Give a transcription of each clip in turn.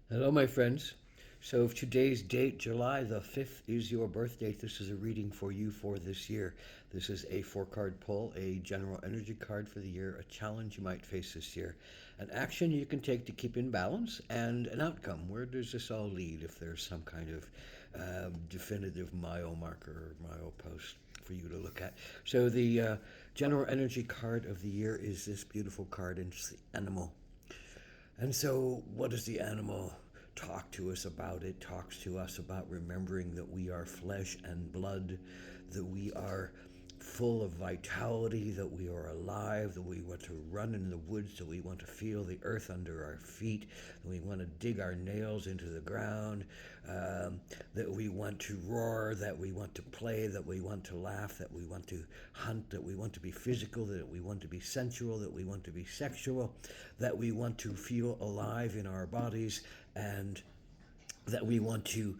Hello, my friends. So, if today's date, July the 5th, is your birth date, this is a reading for you for this year. This is a four-card pull, a general energy card for the year, a challenge you might face this year, an action you can take to keep in balance, and an outcome. Where does this all lead if there's some kind of definitive mile marker or milepost for you to look at? So, the general energy card of the year is this beautiful card, and it's the animal. And so, what does the animal talk to us about? It talks to us about remembering that we are flesh and blood, that we are full of vitality, that we are alive, that we want to run in the woods, that we want to feel the earth under our feet, that we want to dig our nails into the ground, that we want to roar, that we want to play, that we want to laugh, that we want to hunt, that we want to be physical, that we want to be sensual, that we want to be sexual, that we want to feel alive in our bodies, and that we want to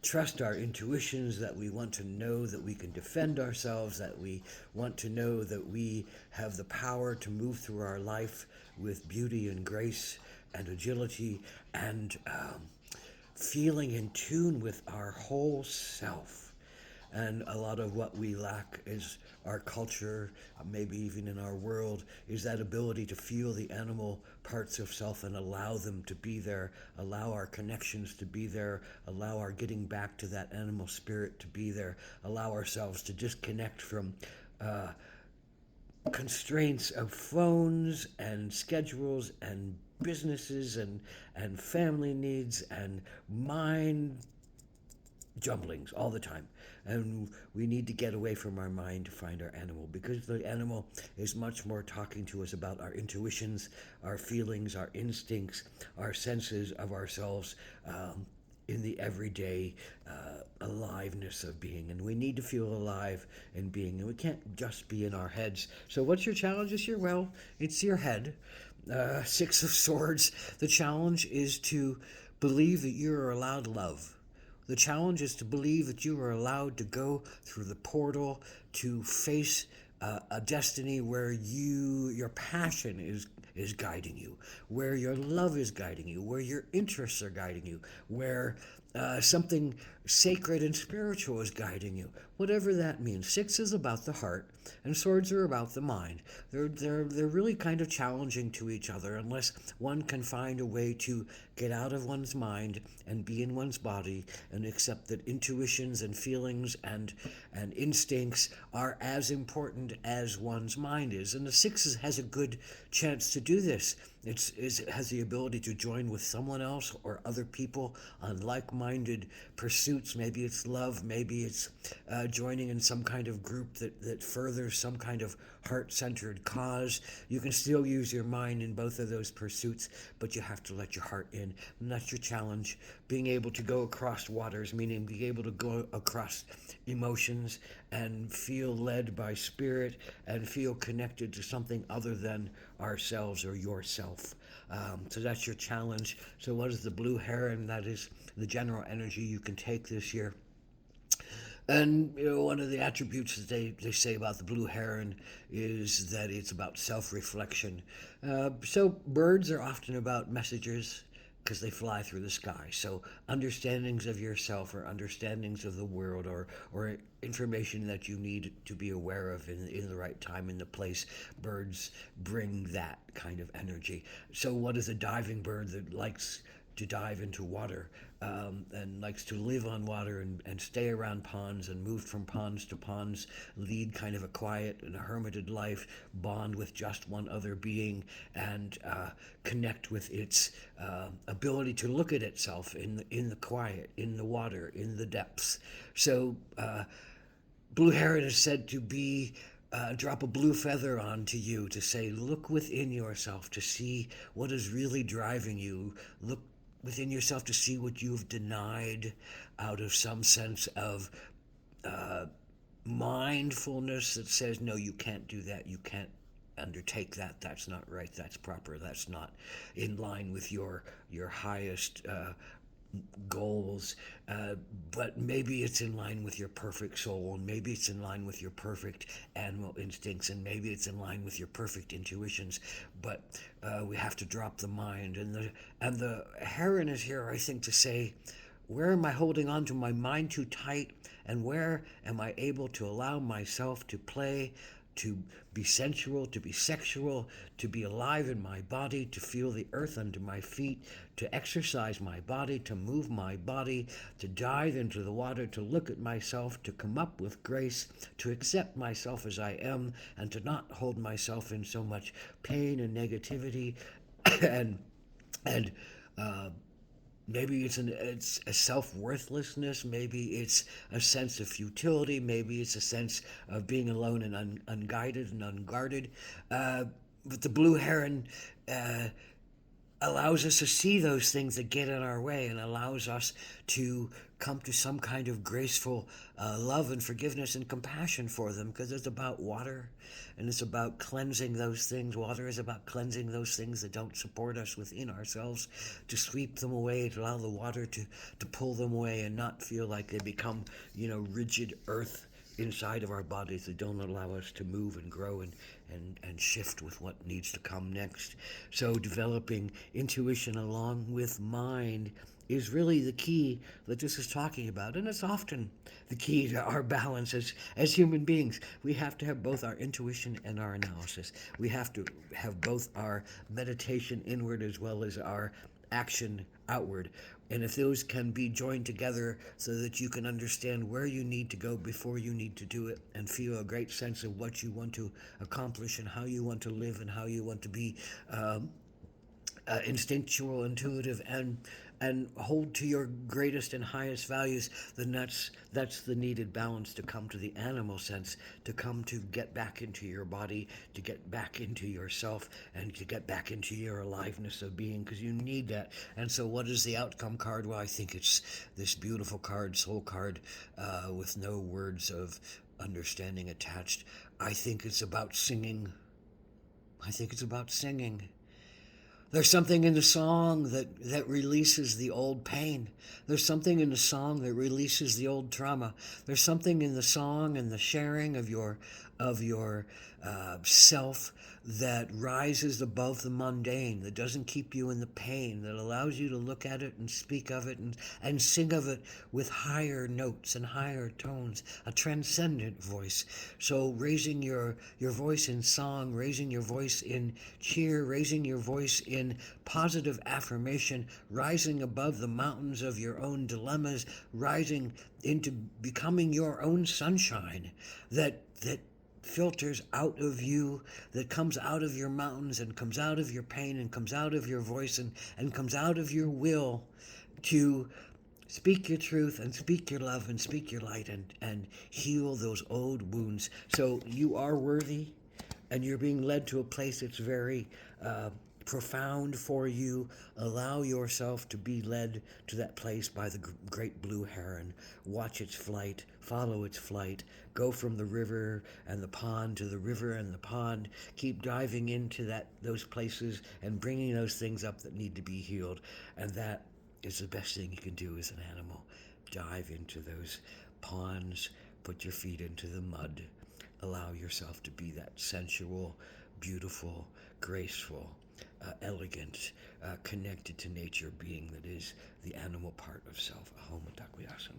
trust our intuitions, that we want to know that we can defend ourselves, that we want to know that we have the power to move through our life with beauty and grace and agility and feeling in tune with our whole self. And a lot of what we lack is our culture, maybe even in our world, is that ability to feel the animal parts of self and allow them to be there, allow our connections to be there, allow our getting back to that animal spirit to be there, allow ourselves to disconnect from constraints of phones and schedules and businesses and family needs and mind jumblings all the time. And we need to get away from our mind to find our animal, because the animal is much more talking to us about our intuitions, our feelings, our instincts, our senses of ourselves in the everyday aliveness of being. And we need to feel alive in being, and we can't just be in our heads. So, what's your challenge this year? Well, it's your head. Six of Swords. The challenge is to believe that you are allowed love. The challenge is to believe that you are allowed to go through the portal to face a destiny where your passion is guiding you, where your love is guiding you, where your interests are guiding you, where something sacred and spiritual is guiding you. Whatever that means. Six is about the heart, and swords are about the mind. They're really kind of challenging to each other unless one can find a way to get out of one's mind and be in one's body and accept that intuitions and feelings and instincts are as important as one's mind is. And the six has a good chance to do this. It has the ability to join with someone else or other people on like-minded pursuits. Maybe it's love, maybe it's joining in some kind of group that furthers some kind of heart-centered cause. You can still use your mind in both of those pursuits, but you have to let your heart in. And that's your challenge. Being able to go across waters, meaning being able to go across emotions and feel led by spirit and feel connected to something other than ourselves or yourself. So that's your challenge. So what is the blue heron? That is the general energy you can take this year. And one of the attributes that they say about the blue heron is that it's about self-reflection. So birds are often about messages because they fly through the sky. So understandings of yourself or understandings of the world or information that you need to be aware of in the right time in the place. Birds bring that kind of energy. So what is a diving bird that likes to dive into water and likes to live on water and stay around ponds and move from ponds to ponds, lead kind of a quiet and a hermited life, bond with just one other being, and connect with its ability to look at itself in the quiet, in the water, in the depths. So, Blue Heron is said to be drop a blue feather onto you to say, look within yourself to see what is really driving you. Look within yourself to see what you've denied out of some sense of mindfulness that says, no, you can't do that. You can't undertake that. That's not right. That's proper. That's not in line with your highest goals, but maybe it's in line with your perfect soul, and maybe it's in line with your perfect animal instincts, and maybe it's in line with your perfect intuitions. But we have to drop the mind, and the heron is here, I think, to say, where am I holding on to my mind too tight, and where am I able to allow myself to play, to be sensual, to be sexual, to be alive in my body, to feel the earth under my feet, to exercise my body, to move my body, to dive into the water, to look at myself, to come up with grace, to accept myself as I am, and to not hold myself in so much pain and negativity and and maybe it's a self worthlessness. Maybe it's a sense of futility. Maybe it's a sense of being alone and unguided and unguarded. But the blue heron uh, allows us to see those things that get in our way and allows us to come to some kind of graceful love and forgiveness and compassion for them, because it's about water and it's about cleansing those things. Water is about cleansing those things that don't support us within ourselves, to sweep them away, to allow the water to pull them away and not feel like they become, rigid earth inside of our bodies that don't allow us to move and grow and shift with what needs to come next. So developing intuition along with mind is really the key that this is talking about. And it's often the key to our balance as human beings. We have to have both our intuition and our analysis. We have to have both our meditation inward as well as our action outward. And if those can be joined together so that you can understand where you need to go before you need to do it, and feel a great sense of what you want to accomplish and how you want to live and how you want to be instinctual, intuitive, and hold to your greatest and highest values, then that's the needed balance to come to the animal sense, to come to get back into your body, to get back into yourself, and to get back into your aliveness of being, because you need that. And so what is the outcome card? Well, I think it's this beautiful card, soul card, with no words of understanding attached. I think it's about singing. I think it's about singing. There's something in the song that releases the old pain. There's something in the song that releases the old trauma. There's something in the song and the sharing of your self that rises above the mundane, that doesn't keep you in the pain, that allows you to look at it and speak of it and sing of it with higher notes and higher tones, a transcendent voice. So raising your voice in song, raising your voice in cheer, raising your voice in positive affirmation, rising above the mountains of your own dilemmas, rising into becoming your own sunshine that filters out of you, that comes out of your mountains and comes out of your pain and comes out of your voice and comes out of your will to speak your truth and speak your love and speak your light and heal those old wounds. So you are worthy, and you're being led to a place that's very profound for you. Allow yourself to be led to that place by the great blue heron. Watch its flight, follow its flight, go from the river and the pond to the river and the pond. Keep diving into those places and bringing those things up that need to be healed. And that is the best thing you can do as an animal. Dive into those ponds, put your feet into the mud, allow yourself to be that sensual, beautiful, graceful, elegant, connected to nature being that is the animal part of self. Ahom Takwyasan.